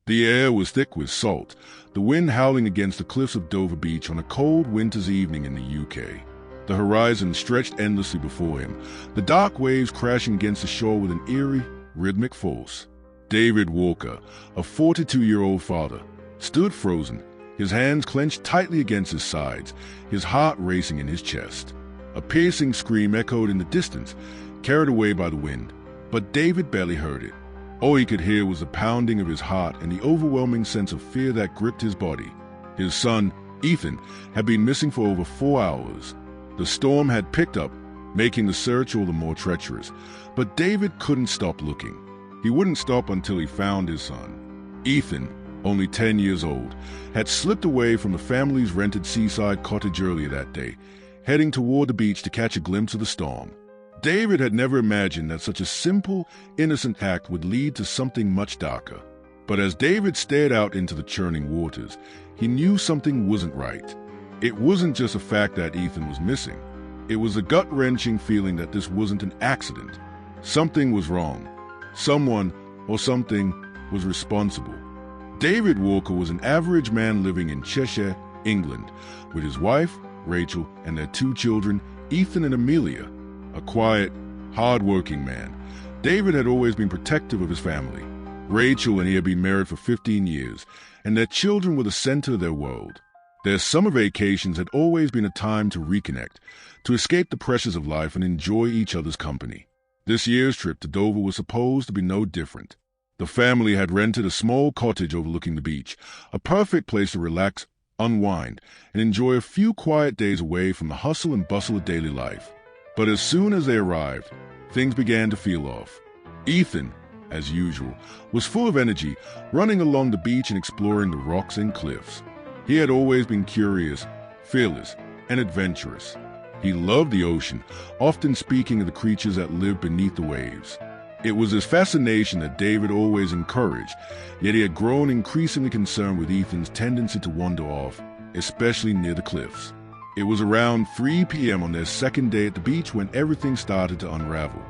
The air was thick with salt, the wind howling against the cliffs of Dover Beach on a cold winter's evening in the UK. The horizon stretched endlessly before him, the dark waves crashing against the shore with an eerie, rhythmic force. David Walker, a 42-year-old father, stood frozen, his hands clenched tightly against his sides, his heart racing in his chest. A piercing scream echoed in the distance, carried away by the wind, but David barely heard it. All he could hear was the pounding of his heart and the overwhelming sense of fear that gripped his body. His son, Ethan, had been missing for over 4 hours. The storm had picked up, making the search all the more treacherous, but David couldn't stop looking. He wouldn't stop until he found his son. Ethan, only 10 years old, had slipped away from the family's rented seaside cottage earlier that day, heading toward the beach to catch a glimpse of the storm. David had never imagined that such a simple, innocent act would lead to something much darker. But as David stared out into the churning waters, he knew something wasn't right. It wasn't just a fact that Ethan was missing. It was a gut-wrenching feeling that this wasn't an accident. Something was wrong. Someone or something was responsible. David Walker was an average man living in Cheshire, England, with his wife, Rachel, and their 2 children, Ethan and Amelia. A quiet, hard-working man, David had always been protective of his family. Rachel and he had been married for 15 years, and their children were the center of their world. Their summer vacations had always been a time to reconnect, to escape the pressures of life and enjoy each other's company. This year's trip to Dover was supposed to be no different. The family had rented a small cottage overlooking the beach, a perfect place to relax, unwind, and enjoy a few quiet days away from the hustle and bustle of daily life. But as soon as they arrived, things began to feel off. Ethan, as usual, was full of energy, running along the beach and exploring the rocks and cliffs. He had always been curious, fearless, and adventurous. He loved the ocean, often speaking of the creatures that lived beneath the waves. It was his fascination that David always encouraged, yet he had grown increasingly concerned with Ethan's tendency to wander off, especially near the cliffs. It was around 3 p.m. on their second day at the beach when everything started to unravel.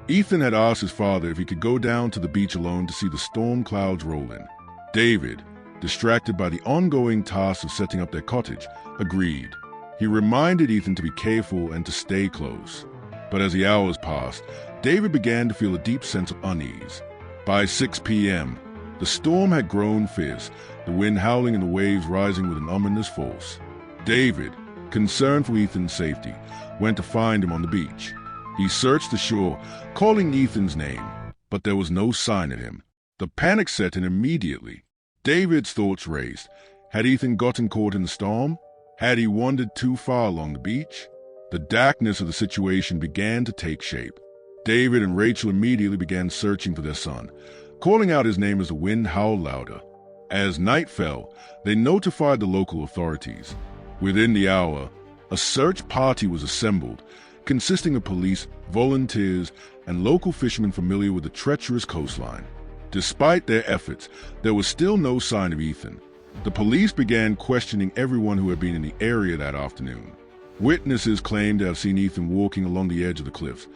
Ethan had asked his father if he could go down to the beach alone to see the storm clouds roll in. David, distracted by the ongoing task of setting up their cottage, agreed. He reminded Ethan to be careful and to stay close. But as the hours passed, David began to feel a deep sense of unease. By 6 p.m., the storm had grown fierce, the wind howling and the waves rising with an ominous force. David, concerned for Ethan's safety, went to find him on the beach. He searched the shore, calling Ethan's name, but there was no sign of him. The panic set in immediately. David's thoughts raced. Had Ethan gotten caught in the storm? Had he wandered too far along the beach? The darkness of the situation began to take shape. David and Rachel immediately began searching for their son, calling out his name as the wind howled louder. As night fell, they notified the local authorities. Within the hour, a search party was assembled, consisting of police, volunteers, and local fishermen familiar with the treacherous coastline. Despite their efforts, there was still no sign of Ethan. The police began questioning everyone who had been in the area that afternoon. Witnesses claimed to have seen Ethan walking along the edge of the cliffs,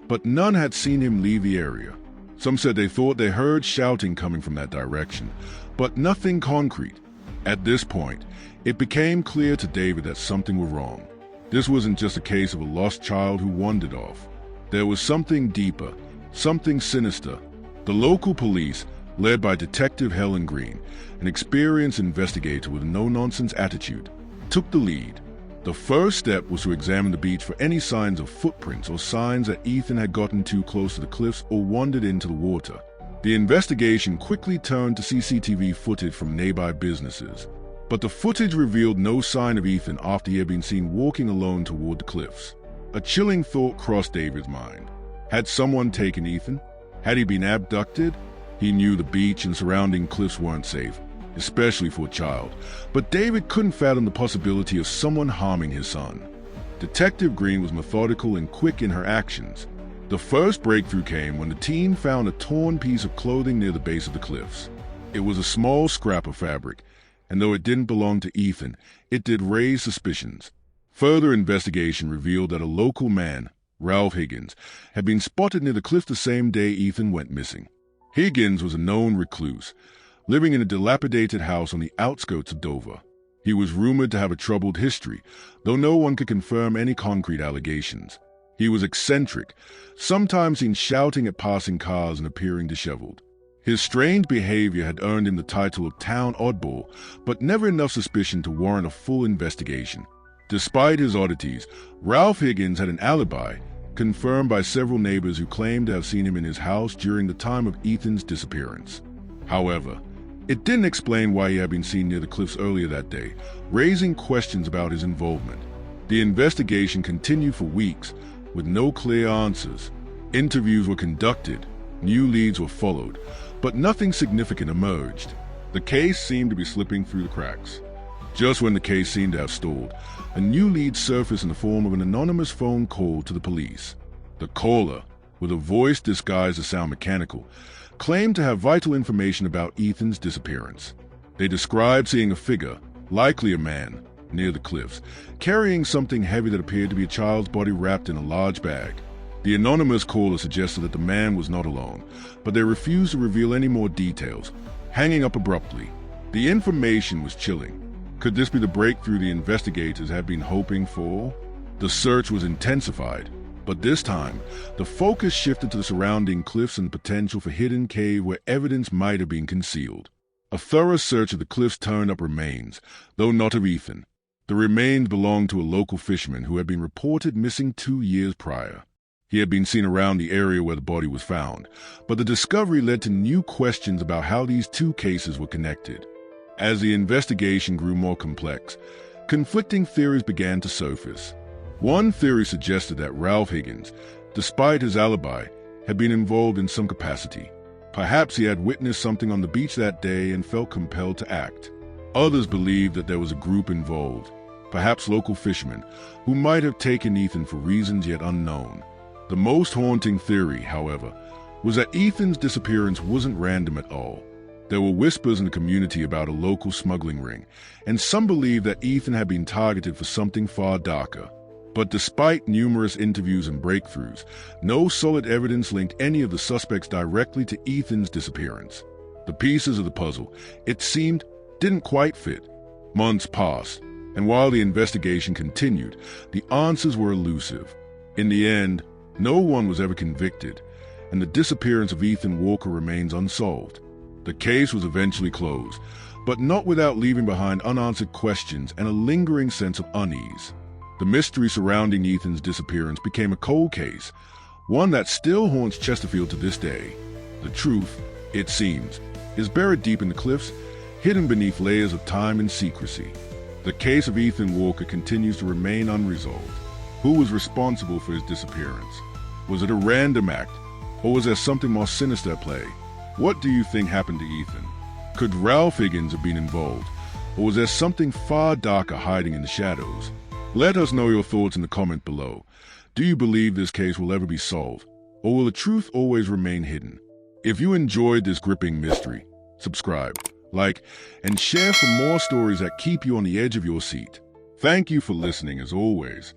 but none had seen him leave the area. Some said they thought they heard shouting coming from that direction, but nothing concrete. At this point, it became clear to David that something was wrong. This wasn't just a case of a lost child who wandered off. There was something deeper, something sinister. The local police, led by Detective Helen Green, an experienced investigator with a no-nonsense attitude, took the lead. The first step was to examine the beach for any signs of footprints or signs that Ethan had gotten too close to the cliffs or wandered into the water. The investigation quickly turned to CCTV footage from nearby businesses, but the footage revealed no sign of Ethan after he had been seen walking alone toward the cliffs. A chilling thought crossed David's mind. Had someone taken Ethan? Had he been abducted? He knew the beach and surrounding cliffs weren't safe, especially for a child, but David couldn't fathom the possibility of someone harming his son. Detective Green was methodical and quick in her actions. The first breakthrough came when the team found a torn piece of clothing near the base of the cliffs. It was a small scrap of fabric, and though it didn't belong to Ethan, it did raise suspicions. Further investigation revealed that a local man, Ralph Higgins, had been spotted near the cliff the same day Ethan went missing. Higgins was a known recluse, living in a dilapidated house on the outskirts of Dover. He was rumored to have a troubled history, though no one could confirm any concrete allegations. He was eccentric, sometimes seen shouting at passing cars and appearing disheveled. His strange behavior had earned him the title of town oddball, but never enough suspicion to warrant a full investigation. Despite his oddities, Ralph Higgins had an alibi, confirmed by several neighbors who claimed to have seen him in his house during the time of Ethan's disappearance. However, it didn't explain why he had been seen near the cliffs earlier that day, raising questions about his involvement. The investigation continued for weeks, with no clear answers. Interviews were conducted, new leads were followed, but nothing significant emerged. The case seemed to be slipping through the cracks. Just when the case seemed to have stalled, a new lead surfaced in the form of an anonymous phone call to the police. The caller, with a voice disguised as sound mechanical, claimed to have vital information about Ethan's disappearance. They described seeing a figure, likely a man, near the cliffs, carrying something heavy that appeared to be a child's body wrapped in a large bag. The anonymous caller suggested that the man was not alone, but they refused to reveal any more details, hanging up abruptly. The information was chilling. Could this be the breakthrough the investigators had been hoping for? The search was intensified, but this time, the focus shifted to the surrounding cliffs and the potential for hidden cave where evidence might have been concealed. A thorough search of the cliffs turned up remains, though not of Ethan. The remains belonged to a local fisherman who had been reported missing 2 years prior. He had been seen around the area where the body was found, but the discovery led to new questions about how these two cases were connected. As the investigation grew more complex, conflicting theories began to surface. One theory suggested that Ralph Higgins, despite his alibi, had been involved in some capacity. Perhaps he had witnessed something on the beach that day and felt compelled to act. Others believed that there was a group involved, perhaps local fishermen, who might have taken Ethan for reasons yet unknown. The most haunting theory, however, was that Ethan's disappearance wasn't random at all. There were whispers in the community about a local smuggling ring, and some believed that Ethan had been targeted for something far darker. But despite numerous interviews and breakthroughs, no solid evidence linked any of the suspects directly to Ethan's disappearance. The pieces of the puzzle, it seemed, didn't quite fit. Months passed, and while the investigation continued, the answers were elusive. In the end, no one was ever convicted, and the disappearance of Ethan Walker remains unsolved. The case was eventually closed, but not without leaving behind unanswered questions and a lingering sense of unease. The mystery surrounding Ethan's disappearance became a cold case, one that still haunts Chesterfield to this day. The truth, it seems, is buried deep in the cliffs, hidden beneath layers of time and secrecy. The case of Ethan Walker continues to remain unresolved. Who was responsible for his disappearance? Was it a random act, or was there something more sinister at play? What do you think happened to Ethan? Could Ralph Higgins have been involved, or was there something far darker hiding in the shadows? Let us know your thoughts in the comment below. Do you believe this case will ever be solved, or will the truth always remain hidden? If you enjoyed this gripping mystery, subscribe, like, and share for more stories that keep you on the edge of your seat. Thank you for listening as always.